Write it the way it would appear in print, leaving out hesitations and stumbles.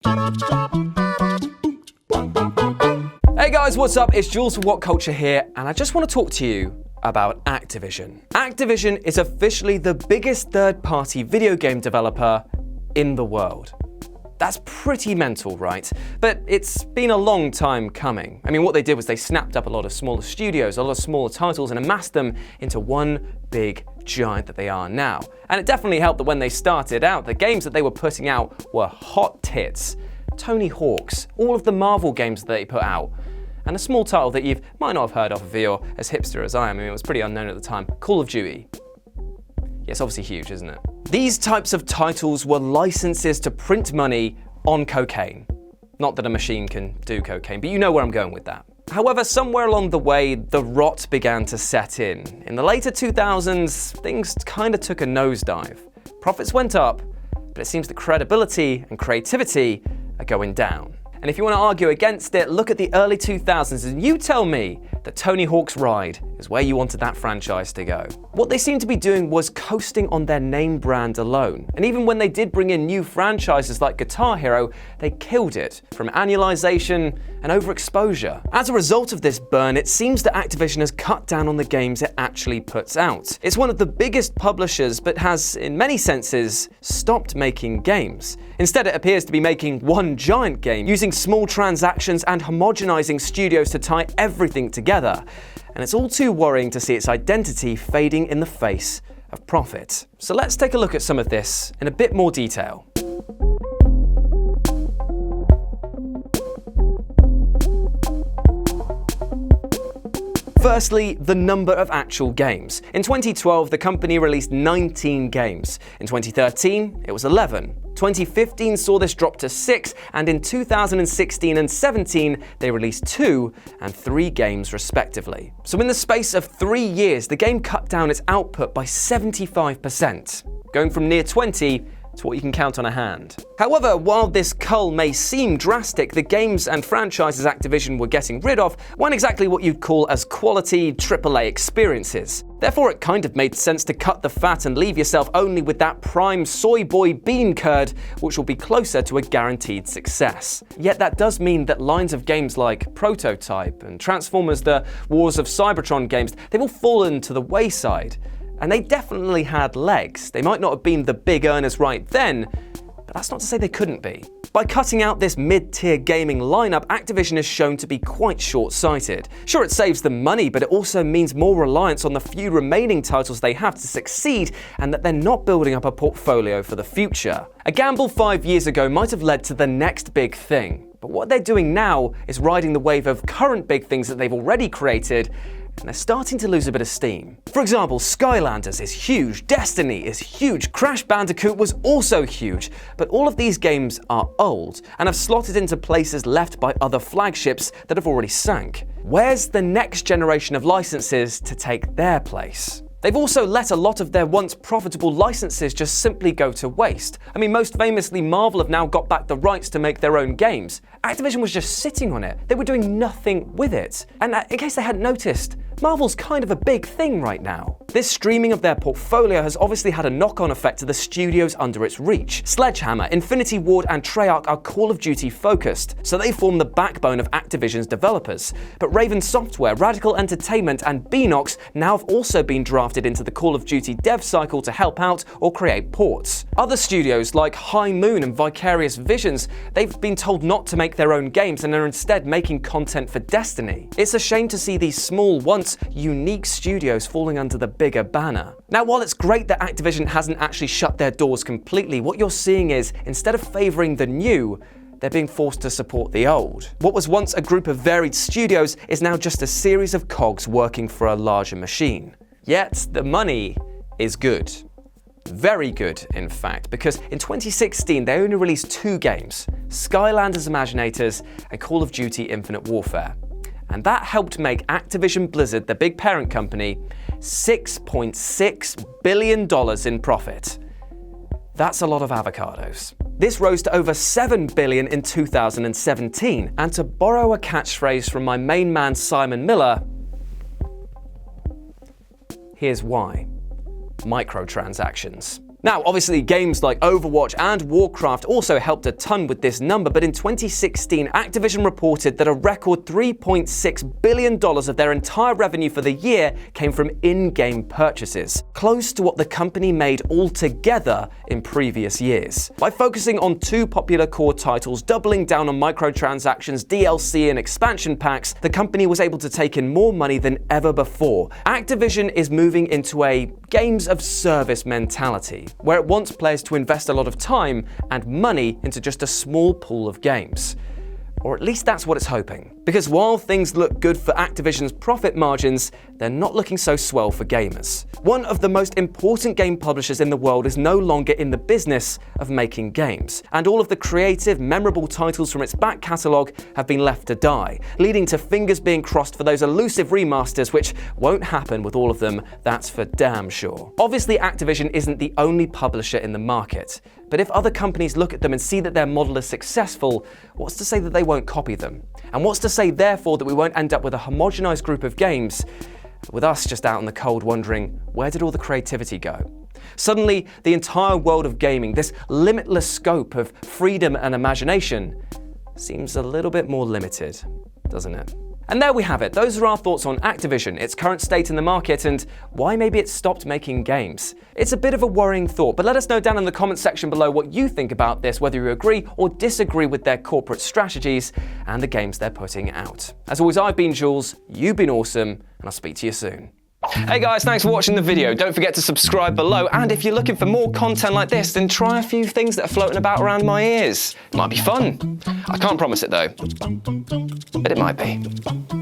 Hey guys, what's up? It's Jules from What Culture here, and I just want to talk to you about Activision. Activision is officially the biggest third-party video game developer in the world. That's pretty mental, right? But it's been a long time coming. I mean, what they did was they snapped up a lot of smaller studios, a lot of smaller titles, and amassed them into one big giant that they are now. And it definitely helped that when they started out, the games that they were putting out were hot hits. Tony Hawk's, all of the Marvel games that they put out, and a small title that you might not have heard of if you're as hipster as I am. I mean, it was pretty unknown at the time, Call of Duty. Yeah, it's obviously huge, isn't it? These types of titles were licenses to print money on cocaine. Not that a machine can do cocaine, but you know where I'm going with that. However, somewhere along the way, the rot began to set in. In the later 2000s, things kind of took a nosedive. Profits went up, but it seems that credibility and creativity are going down. And if you want to argue against it, look at the early 2000s and you tell me that Tony Hawk's Ride is where you wanted that franchise to go. What they seemed to be doing was coasting on their name brand alone. And even when they did bring in new franchises like Guitar Hero, they killed it from annualization and overexposure. As a result of this burn, it seems that Activision has cut down on the games it actually puts out. It's one of the biggest publishers, but has, in many senses, stopped making games. Instead, it appears to be making one giant game, using small transactions and homogenizing studios to tie everything together. And it's all too worrying to see its identity fading in the face of profit. So let's take a look at some of this in a bit more detail. Firstly, the number of actual games. In 2012, the company released 19 games. In 2013, it was 11. 2015 saw this drop to 6, and in 2016 and 17, they released 2 and 3 games respectively. So in the space of 3 years, the game cut down its output by 75%, going from near 20 to what you can count on a hand. However, while this cull may seem drastic, the games and franchises Activision were getting rid of weren't exactly what you'd call as quality AAA experiences. Therefore, it kind of made sense to cut the fat and leave yourself only with that prime soy boy bean curd, which will be closer to a guaranteed success. Yet that does mean that lines of games like Prototype and Transformers: The Wars of Cybertron games, they've all fallen to the wayside. And they definitely had legs. They might not have been the big earners right then, but that's not to say they couldn't be. By cutting out this mid-tier gaming lineup, Activision is shown to be quite short-sighted. Sure, it saves them money, but it also means more reliance on the few remaining titles they have to succeed, and that they're not building up a portfolio for the future. A gamble 5 years ago might have led to the next big thing, but what they're doing now is riding the wave of current big things that they've already created, and they're starting to lose a bit of steam. For example, Skylanders is huge, Destiny is huge, Crash Bandicoot was also huge, but all of these games are old and have slotted into places left by other flagships that have already sank. Where's the next generation of licenses to take their place? They've also let a lot of their once profitable licenses just simply go to waste. I mean, most famously, Marvel have now got back the rights to make their own games. Activision was just sitting on it. They were doing nothing with it. And in case they hadn't noticed, Marvel's kind of a big thing right now. This streaming of their portfolio has obviously had a knock-on effect to the studios under its reach. Sledgehammer, Infinity Ward, and Treyarch are Call of Duty focused, so they form the backbone of Activision's developers. But Raven Software, Radical Entertainment, and Beenox now have also been drafted into the Call of Duty dev cycle to help out or create ports. Other studios like High Moon and Vicarious Visions, they've been told not to make their own games and are instead making content for Destiny. It's a shame to see these small, once unique studios falling under the bigger banner. Now, while it's great that Activision hasn't actually shut their doors completely, what you're seeing is, instead of favoring the new, they're being forced to support the old. What was once a group of varied studios is now just a series of cogs working for a larger machine. Yet, the money is good. Very good, in fact, because in 2016 they only released 2 games, Skylanders Imaginators and Call of Duty Infinite Warfare. And that helped make Activision Blizzard, the big parent company, $6.6 billion in profit. That's a lot of avocados. This rose to over $7 billion in 2017. And to borrow a catchphrase from my main man Simon Miller, here's why. Microtransactions. Now, obviously, games like Overwatch and Warcraft also helped a ton with this number, but in 2016, Activision reported that a record $3.6 billion of their entire revenue for the year came from in-game purchases, close to what the company made altogether in previous years. By focusing on two popular core titles, doubling down on microtransactions, DLC, and expansion packs, the company was able to take in more money than ever before. Activision is moving into a games of service mentality, where it wants players to invest a lot of time and money into just a small pool of games. Or at least that's what it's hoping. Because while things look good for Activision's profit margins, they're not looking so swell for gamers. One of the most important game publishers in the world is no longer in the business of making games, and all of the creative, memorable titles from its back catalogue have been left to die, leading to fingers being crossed for those elusive remasters, which won't happen with all of them, that's for damn sure. Obviously, Activision isn't the only publisher in the market, but if other companies look at them and see that their model is successful, what's to say that they won't copy them? And what's to say, therefore, that we won't end up with a homogenized group of games, with us just out in the cold wondering, where did all the creativity go? Suddenly, the entire world of gaming, this limitless scope of freedom and imagination, seems a little bit more limited, doesn't it? And there we have it. Those are our thoughts on Activision, its current state in the market, and why maybe it's stopped making games. It's a bit of a worrying thought, but let us know down in the comments section below what you think about this, whether you agree or disagree with their corporate strategies and the games they're putting out. As always, I've been Jules, you've been awesome, and I'll speak to you soon. Hey guys, thanks for watching the video. Don't forget to subscribe below, and if you're looking for more content like this, then try a few things that are floating about around my ears. Might be fun. I can't promise it though, but it might be.